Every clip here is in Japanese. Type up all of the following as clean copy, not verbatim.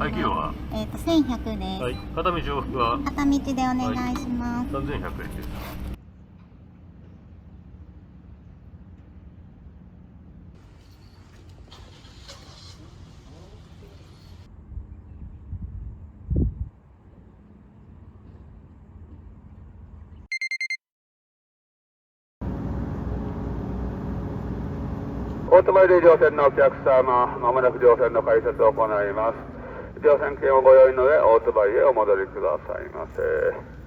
排気量は1100です。はい。片道往復は片道でお願いします。3100円です。オートマイル乗船のお客様、まもなく乗船の開設を行います。乗船券をご用意の上、オートバイへお戻りくださいませ。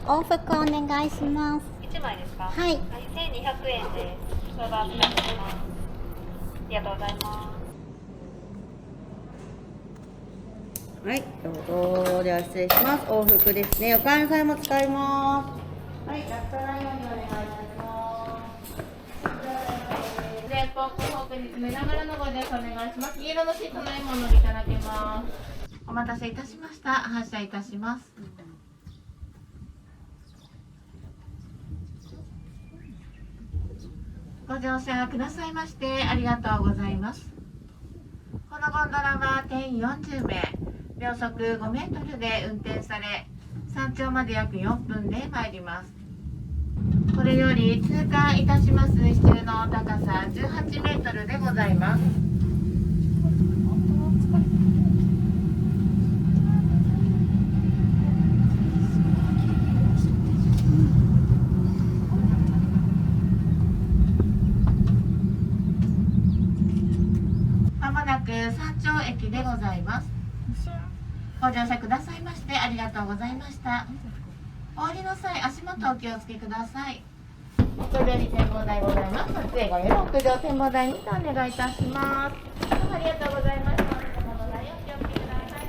往復お願いします。1枚ですか？はい。はい、1200円です。相場お願いします。ありがとうございます。はい、どうぞ。では失礼します。往復ですね。お買い物さえも使います。はい、落下ないようにお願いいたします。前方後方に詰めながらのご乗車お願いします。黄色のシートの上もお乗りいただけます。お待たせいたしました。発車いたします。ご乗車くださいましてありがとうございます。このゴンドラは定員40名、秒速5メートルで運転され、山頂まで約4分で参ります。これより通過いたします支柱の高さ18メートルでございます。まもなく山頂駅でございます。ご乗車くださいましてありがとうございました。お降りの際、足元お気をつけください。屋上に展望台ございます。撮影後より屋上展望台にてお願いいたします。どうもありがとうございました。展望台お気をつけください。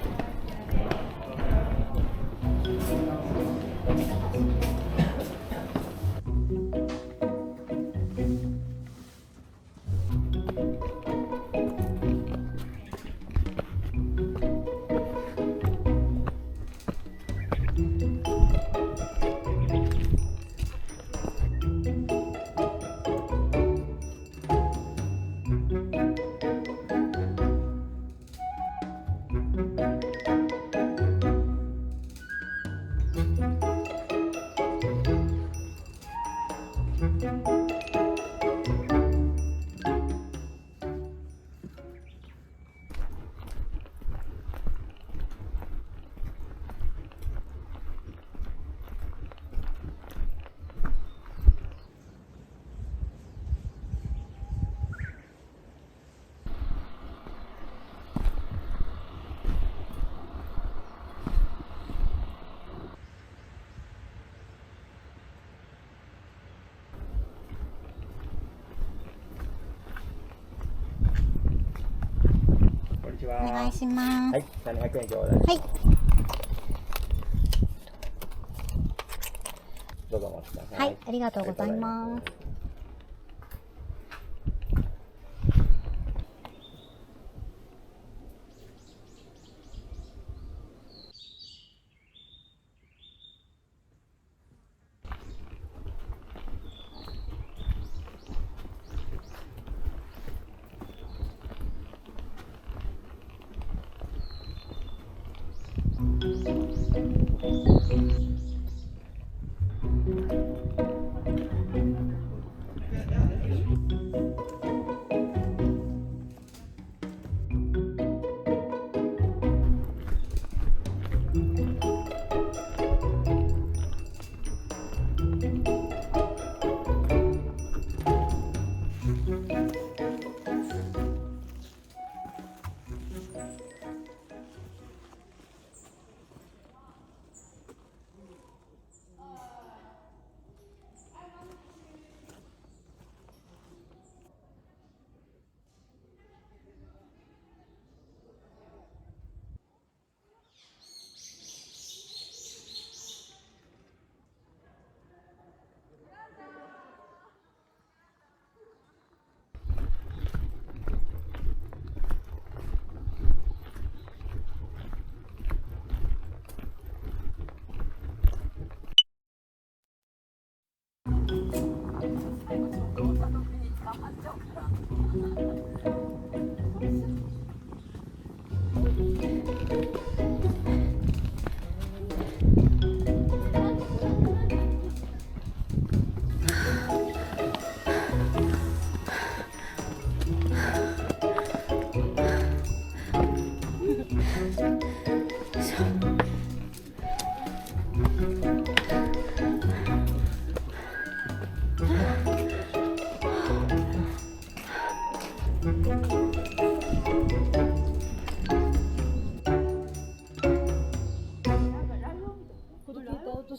お願いします。はい、700円ちょうだい。はい。どうぞお待ちください。はい、ありがとうございます。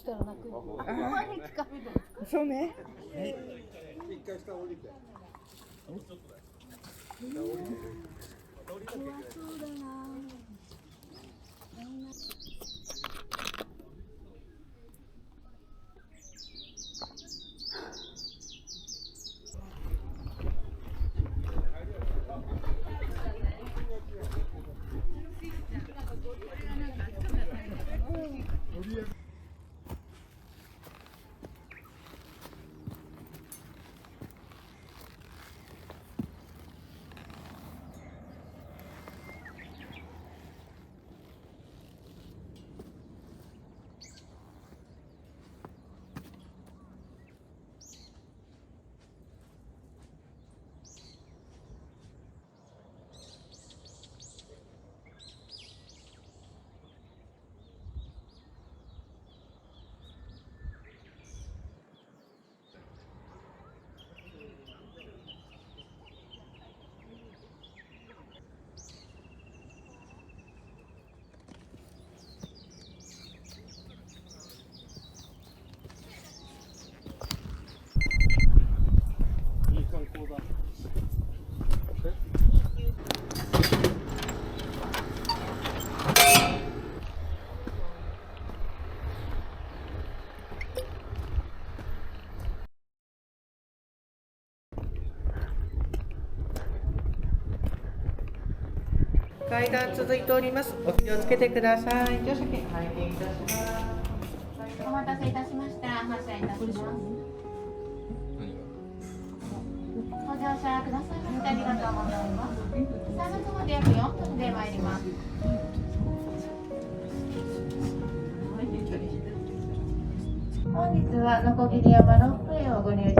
したら泣くよ。そうね。階段続いております。お気をつけてください。乗車券拝見いたします。お待たせいたしました。発車いたします。ご乗車くださいましてありがとうございます。3月まで約4分で参ります。本日はのこぎり山ロープウェイをご利用いただき